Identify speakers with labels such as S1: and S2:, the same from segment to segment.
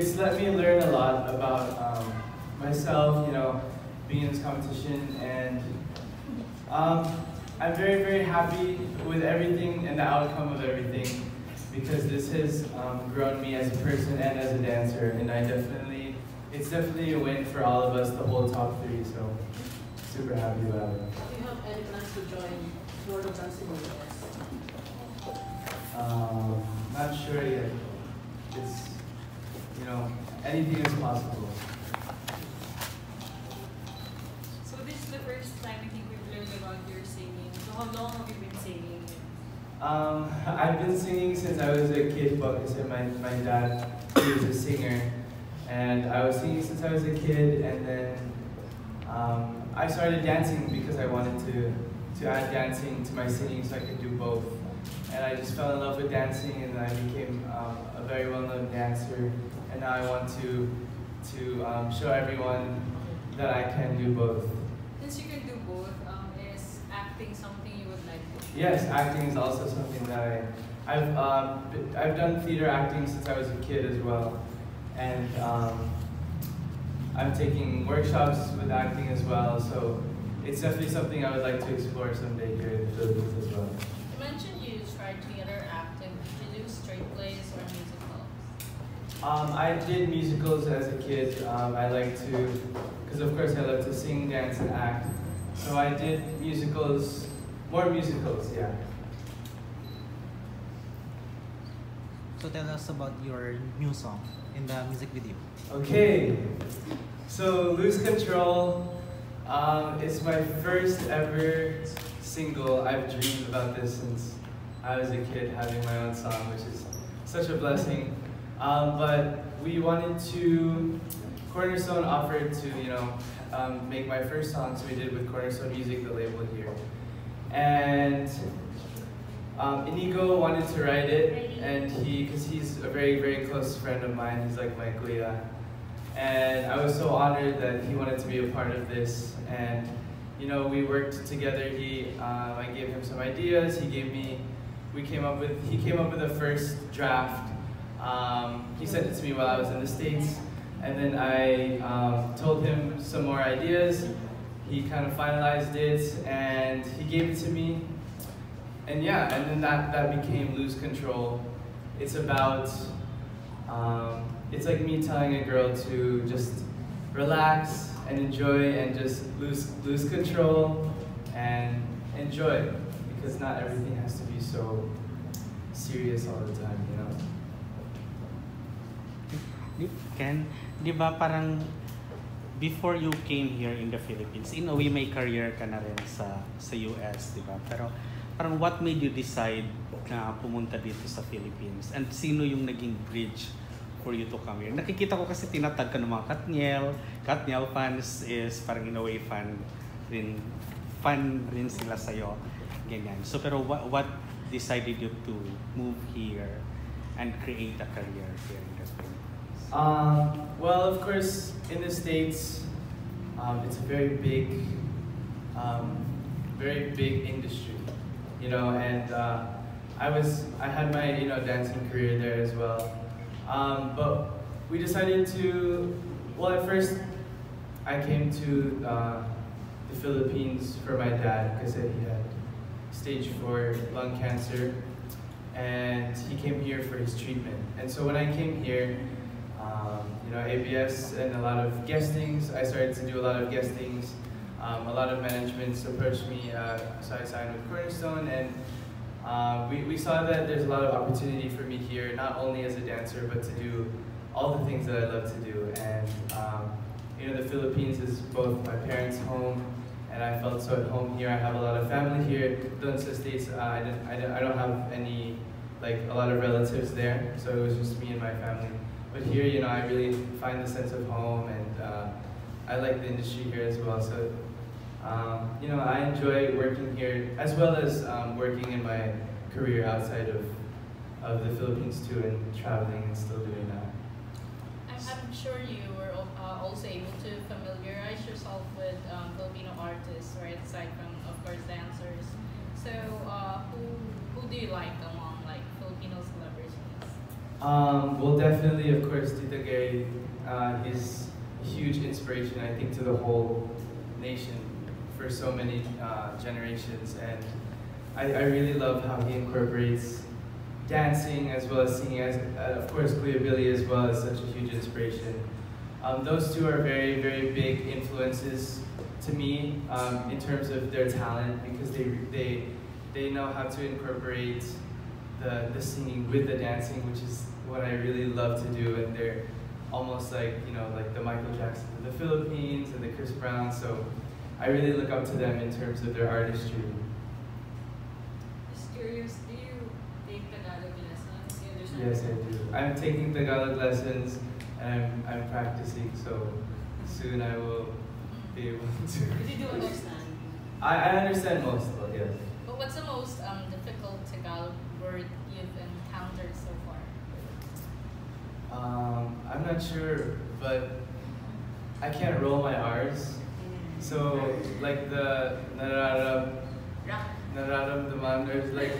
S1: it's let me learn a lot about myself, you know, being in this competition, and I'm very, very happy with everything and the outcome of everything, because this has grown me as a person and as a dancer, and it's definitely a win for all of us, the whole top three, so super happy about it.
S2: Do you have any plans to join World of Dancing or
S1: Not sure yet. It's, you know, anything is possible.
S3: So this is the first time I think we've learned about your singing. So how long have you been singing?
S1: I've been singing since I was a kid, because my dad, he was a singer, and I was singing since I was a kid, and then I started dancing because I wanted to add dancing to my singing so I could do both. And I just fell in love with dancing, and I became a very well-known dancer, and now I want to show everyone that I can do both.
S3: Since you can do both, is acting something you would like to do?
S1: Yes, acting is also something that I've done theater acting since I was a kid as well, and I'm taking workshops with acting as well, so it's definitely something I would like to explore someday here in the Philippines as well.
S4: You mentioned you tried theater acting. Did you do straight plays or musicals?
S1: I did musicals as a kid. I like to, because of course I love to sing, dance, and act. So I did musicals, more musicals, yeah.
S5: So tell us about your new song in the music video.
S1: Okay, so Lose Control is my first ever single. I've dreamed about this since I was a kid, having my own song, which is such a blessing. But we wanted to, Cornerstone offered to, you know, make my first song, so we did with Cornerstone Music, the label here. And Inigo wanted to write it, and because he's a very, very close friend of mine, he's like my kuya. And I was so honored that he wanted to be a part of this. And you know, we worked together. I gave him some ideas. He came up with a first draft. He sent it to me while I was in the States, and then I told him some more ideas. He kind of finalized it, and he gave it to me. And yeah, and then that became Lose Control. It's about, it's like me telling a girl to just relax and enjoy and just lose control and enjoy, because not everything has to be so serious all the time, you know?
S6: Ken, di ba parang before you came here in the Philippines, in a way may career ka na rin sa US, di ba? Pero parang what made you decide na pumunta dito sa Philippines? And sino yung naging bridge for you to come here? Nakikita ko kasi tinatag ka ng mga Katniel. Katniel fans is parang in a way fan rin sila sa'yo. Ganyan. So pero what decided you to move here and create a career here in the Philippines?
S1: Well, of course, in the States, it's a very big industry, you know, and I had my, you know, dancing career there as well. But we decided to, well, at first, I came to the Philippines for my dad, because he had stage 4 lung cancer, and he came here for his treatment. And so when I came here, you know, ABS and a lot of guestings, I started to do a lot of guestings. A lot of managements approached me, so I signed with Cornerstone, and we saw that there's a lot of opportunity for me here, not only as a dancer, but to do all the things that I love to do. And you know, the Philippines is both my parents' home, and I felt so at home here. I have a lot of family here. Doon sa States, I don't have any, like, a lot of relatives there, so it was just me and my family. But here, you know, I really find the sense of home, and I like the industry here as well. So, you know, I enjoy working here, as well as working in my career outside of the Philippines too, and traveling and still doing that.
S4: I'm sure you were also able to familiarize yourself with Filipino artists, right? Aside from, of course, dancers. So, who do you like among like Filipino celebrities?
S1: Well, definitely, of course, Tito Gary, he's a huge inspiration, I think, to the whole nation for so many generations. And I really love how he incorporates dancing as well as singing. As, of course, Kuya Billy as well is such a huge inspiration. Those two are very, very big influences to me in terms of their talent, because they know how to incorporate the singing with the dancing, which is what I really love to do. And they're almost like, you know, like the Michael Jackson of the Philippines and the Chris Brown. So I really look up to them in terms of their artistry.
S3: Just curious, do you take Tagalog lessons? You understand?
S1: Yes, I do. I'm taking Tagalog lessons and I'm practicing, so soon I will be able to.
S3: But you do understand?
S1: I understand most of it, yes.
S4: But what's the most difficult Tagalog word you've encountered so far?
S1: I'm not sure, but I can't roll my R's. So, like the nararamdaman, there's like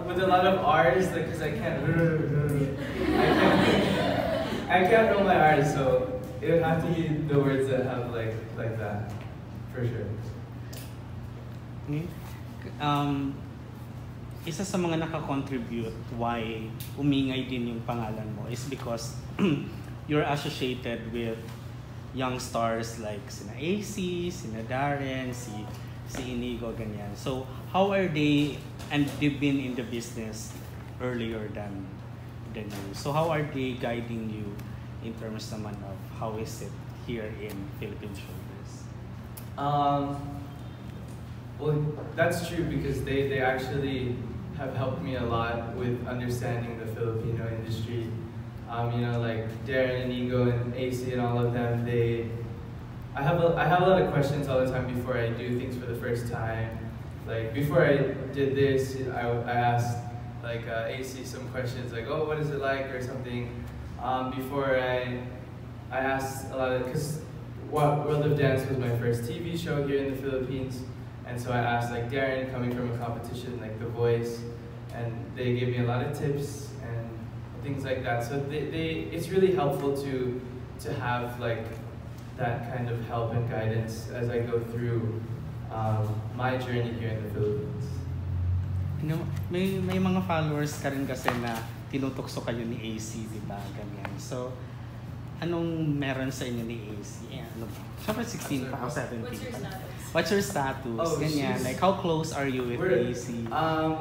S1: with a lot of R's, like, because I can't roll my R's, so it would have to be the words that have like that, for sure.
S6: Isa sa mga nakakontribute why umingay din yung pangalan mo is because you're associated with young stars like sina AC, sina Darren, si Inigo, ganyan. So, how are they, and they've been in the business earlier than you. So, how are they guiding you in terms naman of how is it here in Philippine showbiz?
S1: Well, that's true, because they actually have helped me a lot with understanding the Filipino industry. You know, like Darren and Inigo and AC and all of them, I have a lot of questions all the time before I do things for the first time. Like before I did this, I asked like AC some questions like, oh, what is it like, or something. Before I asked a lot of, because World of Dance was my first TV show here in the Philippines, and so I asked like Darren, coming from a competition like The Voice, and they gave me a lot of tips and things like that. So it's really helpful to have like that kind of help and guidance as I go through my journey here in the Philippines.
S6: You know, may mga followers ka rin kasi na tinutokso kayo ni AC, di ba? Ganyan. So, anong meron sa inyo ni AC? Ano ba? Siyempre 16 pa o 17.
S3: What's your status?
S6: What's your status?
S1: Oh,
S6: Ganyan. Like, how close are you with AC?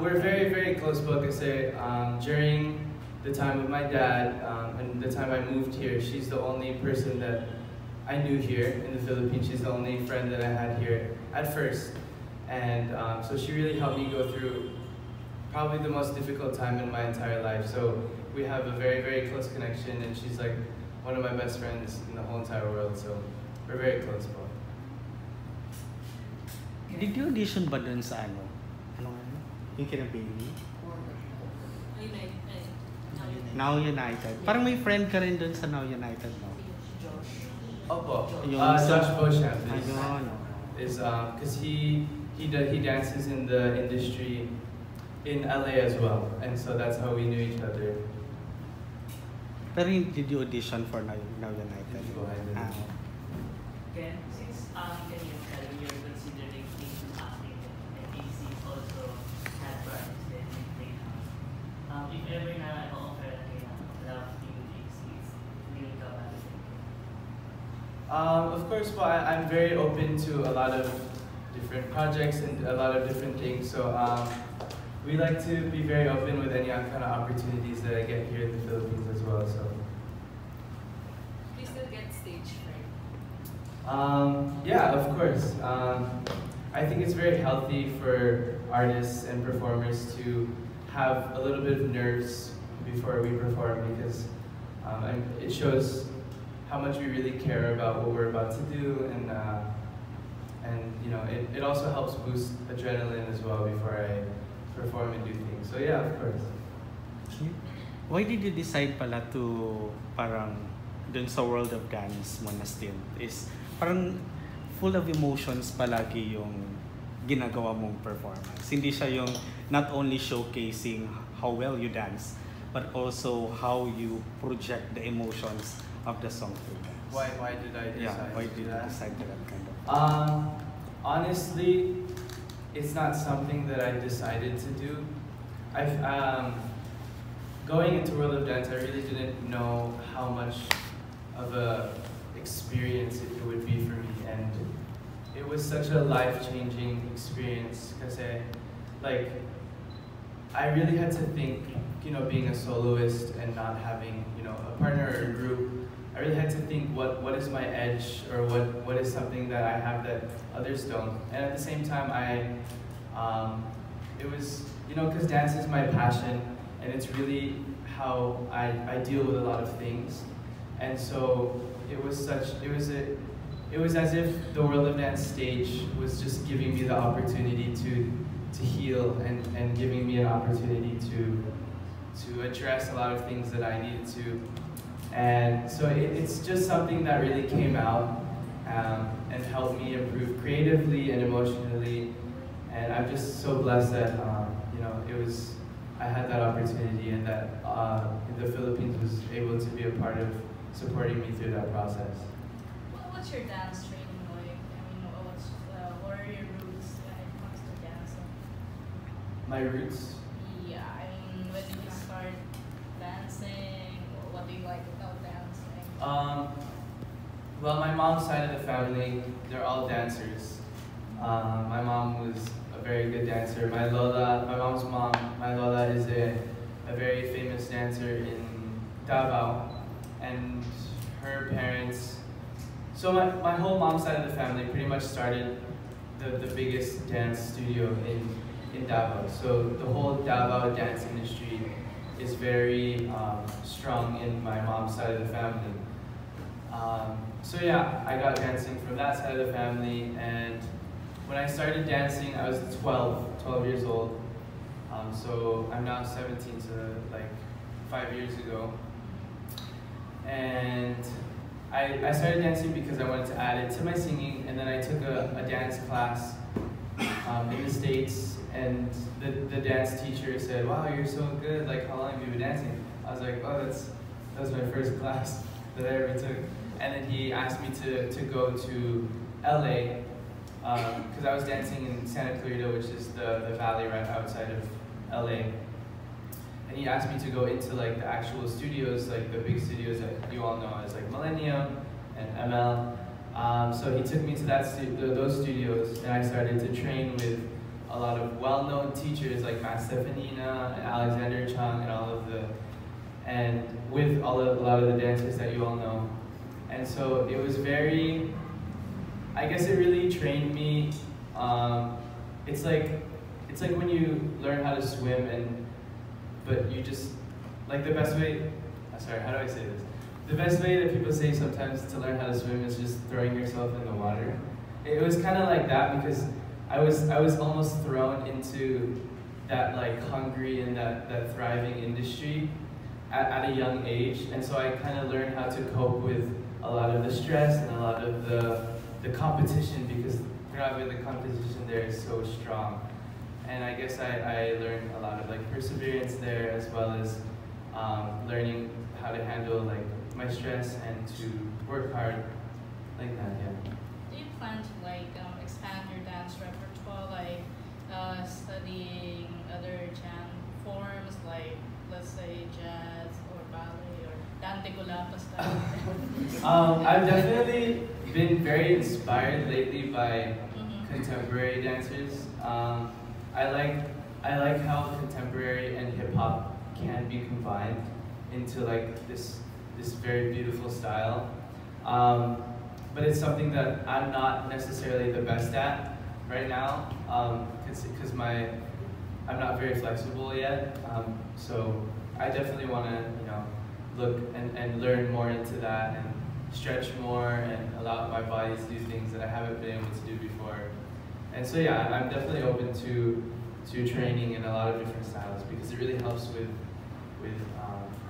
S1: We're very, very close po kasi during the time of my dad and the time I moved here, she's the only person that I knew here in the Philippines. She's the only friend that I had here at first. And so she really helped me go through probably the most difficult time in my entire life. So we have a very, very close connection, and she's like one of my best friends in the whole entire world. So we're very close po.
S6: Did you audition ba dun sa ano? Ano? Yung kina Bailey? Now United. Parang may friend ka rin dun sa Now United, no?
S1: Opo.
S6: Yung
S1: Josh Beauchamp
S6: Ayun.
S1: is because he dances in the industry in LA as well, and so that's how we knew each other.
S6: Pero did you audition for Now United?
S1: No, I didn't.
S7: Ken, since can you tell me you're considering into acting and AC also had practice then in playhouse. If ever na offer na love team AC, will ka ba?
S1: Of course, well, I'm very open to a lot of different projects and a lot of different things. So we like to be very open with any kind of opportunities that I get here in the Philippines as well. So.
S3: Do you still get stage fright?
S1: Yeah, of course. I think it's very healthy for artists and performers to have a little bit of nerves before we perform, because it shows how much we really care about what we're about to do, and you know, it also helps boost adrenaline as well before I perform and do things. So yeah, of course.
S6: Why did you decide pala to parang dun sa World of Dance mo na stint? Is parang full of emotions palagi yung ginagawa mong performance. Hindi siya yung not only showcasing how well you dance, but also how you project the emotions of the song through dance.
S1: Why did I decide?
S6: Yeah, why
S1: to
S6: did
S1: do
S6: you
S1: that?
S6: decide to that kind of?
S1: Honestly, it's not something that I decided to do. I've going into World of Dance, I really didn't know how much of a experience it would be for me, and it was such a life-changing experience because like I really had to think, being a soloist and not having, a partner or a group. I really had to think what is my edge, or what is something that I have that others don't. And at the same time, it was, because dance is my passion, and it's really how I deal with a lot of things. And so it was as if the World of Dance stage was just giving me the opportunity to heal and giving me an opportunity to address a lot of things that I needed to. And so it's just something that really came out and helped me improve creatively and emotionally. And I'm just so blessed that I had that opportunity, and that the Philippines was able to be a part of supporting me through that process.
S4: What's your dance training like? I mean, what are your roots when it comes to dancing?
S1: My roots?
S4: Yeah, I mean, when did you start dancing? What do you like about dancing?
S1: Well, my mom's side of the family, they're all dancers. My mom was a very good dancer. My mom's mom, my Lola is a very famous dancer in Davao, and her parents. So my whole mom's side of the family pretty much started the biggest dance studio in Davao. So the whole Davao dance industry is very strong in my mom's side of the family. So yeah, I got dancing from that side of the family, and when I started dancing, I was 12 years old. So I'm now 17, so like 5 years ago. And I started dancing because I wanted to add it to my singing, and then I took a dance class in the States, and the dance teacher said, "Wow, you're so good, like how long have you been dancing?" I was like, "Oh, that was my first class that I ever took." And then he asked me to go to LA, because I was dancing in Santa Clarita, which is the valley right outside of LA. And he asked me to go into like the actual studios, like the big studios that you all know as like Millennium and ML. So he took me to those studios, and I started to train with a lot of well-known teachers like Matt Stefanina and Alexander Chung and with a lot of the dancers that you all know. And so it was I guess it really trained me. It's like when you learn how to swim, but you just, like the best way, sorry, how do I say this? The best way that people say sometimes to learn how to swim is just throwing yourself in the water. It was kind of like that, because I was almost thrown into that like hungry and that thriving industry at a young age. And so I kind of learned how to cope with a lot of the stress and a lot of the competition, because the competition there is so strong. And I guess I learned a lot of like perseverance there, as well as learning how to handle like my stress and to work hard like that. Yeah.
S4: Do you plan to like expand your dance repertoire, like studying other forms, like let's say jazz or ballet or Dante Gulapa style?
S1: I've definitely been very inspired lately by contemporary dancers. I like how contemporary and hip hop can be combined into like this very beautiful style. But it's something that I'm not necessarily the best at right now, because I'm not very flexible yet. So I definitely want to look and learn more into that and stretch more and allow my body to do things that I haven't been able to do before. And so yeah, I'm definitely open to training in a lot of different styles, because it really helps with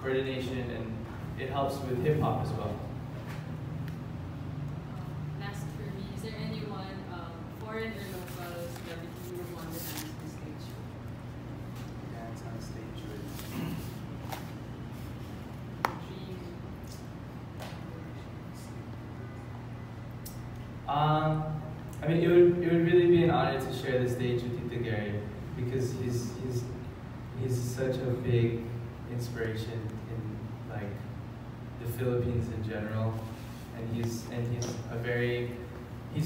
S1: coordination, and it helps with hip hop as well.
S3: Last for me, is there anyone, foreign or local, celebrity you would want to dance on stage?
S1: Dance on stage with. I mean, it would really be an honor to share the stage with Tito Gary because he's such a big inspiration in like the Philippines in general, and he's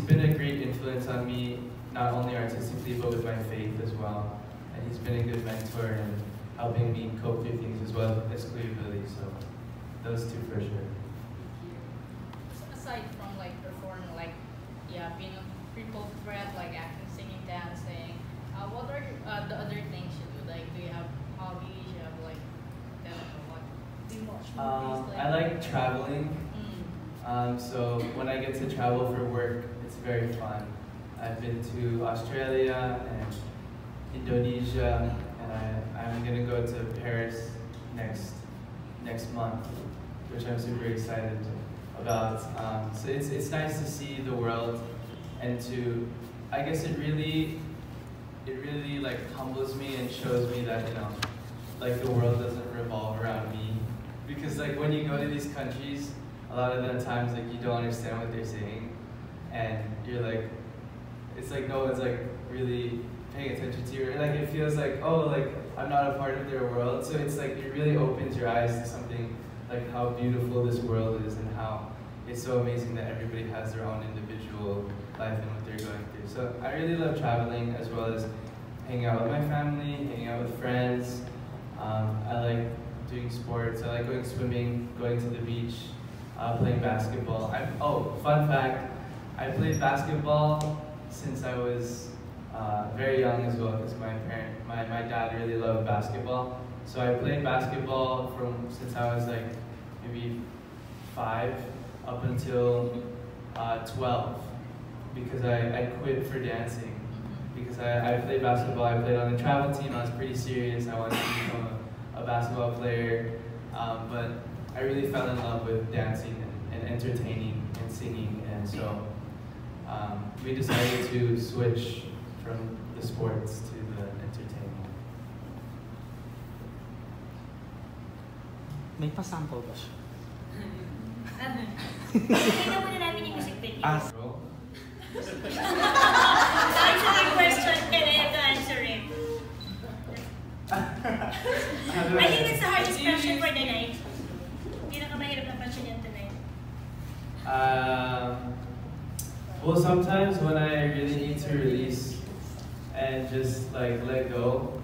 S1: been a great influence on me, not only artistically but with my faith as well, and he's been a good mentor in helping me cope through things as well as ability. So those two for sure.
S4: So aside from like performing, like being a triple threat, like acting, singing, dancing, what are the other things you do? Like, do you have hobbies? You have like, I don't know, what? Do you watch movies?
S1: I like traveling.
S4: Mm.
S1: So when I get to travel for work, it's very fun. I've been to Australia and Indonesia, and I'm gonna go to Paris next month, which I'm super excited about. So it's nice to see the world, and I guess it really like humbles me and shows me that like the world doesn't revolve around me, because like when you go to these countries, a lot of the times like you don't understand what they're saying, and you're like, it's like no one's like really paying attention to you. Like it feels like, oh, like I'm not a part of their world. So it's like it really opens your eyes to something like how beautiful this world is and how it's so amazing that everybody has their own individual life and what they're going through. So I really love traveling as well as hanging out with my family, hanging out with friends. I like doing sports. I like going swimming, going to the beach, playing basketball. Fun fact, I played basketball since I was very young as well, because my dad really loved basketball. So I played basketball since I was like maybe 5 up until 12, because I quit for dancing. Because I played basketball, I played on the travel team, I was pretty serious, I wanted to become a basketball player, but I really fell in love with dancing and entertaining and singing, and so we decided to switch from the sports to the entertainment.
S6: May pa-sample ba siya?
S8: Tingnan muna namin yung music video.
S1: Roll.
S8: Answer my question, and I have to answer it. I think that's the hardest question for the night. Pinakamahirap na question yan tonight.
S1: Well, sometimes when I really need to release and just like let go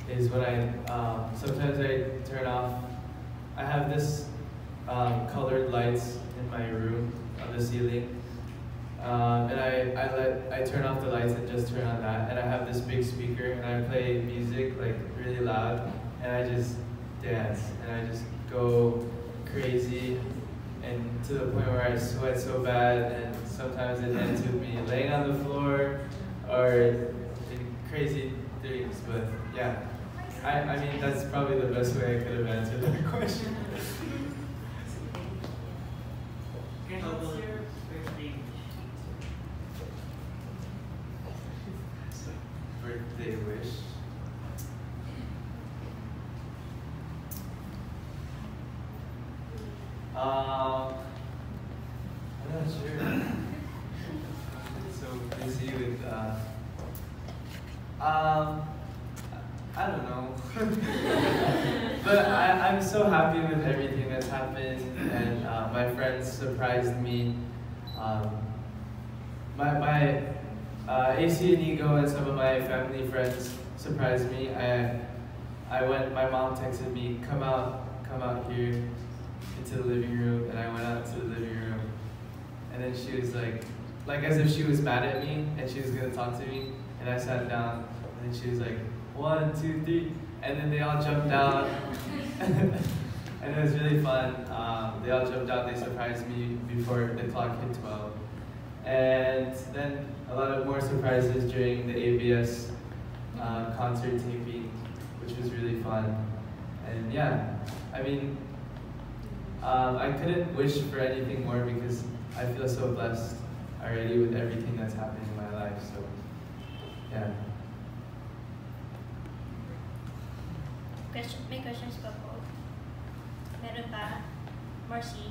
S1: is when sometimes I turn off. I have this colored lights in my room on the ceiling, and I turn off the lights and just turn on that, and I have this big speaker and I play music like really loud, and I just dance and I just go crazy, and to the point where I sweat so bad, and sometimes it ends with me laying on the floor or crazy things. But yeah, I mean that's probably the best way I could have answered that question.
S7: What's your birthday
S1: Birthday wish. I'm not sure. So busy with I don't know. But I'm so happy with everything that's happened, and my friends surprised me. My AC and Ego and some of my family friends surprised me. My mom texted me, come out here into the living room, and I went out to the living room, and then she was like as if she was mad at me and she was gonna talk to me, and I sat down, and then she was like, 1, 2, 3, and then they all jumped out, and it was really fun. They all jumped out, they surprised me before the clock hit 12, and then a lot of more surprises during the ABS concert taping, which was really fun. And yeah, I mean, I couldn't wish for anything more because I feel so blessed already with everything that's happening in my life. So yeah.
S8: May questions pa po? Meron pa? Marcy?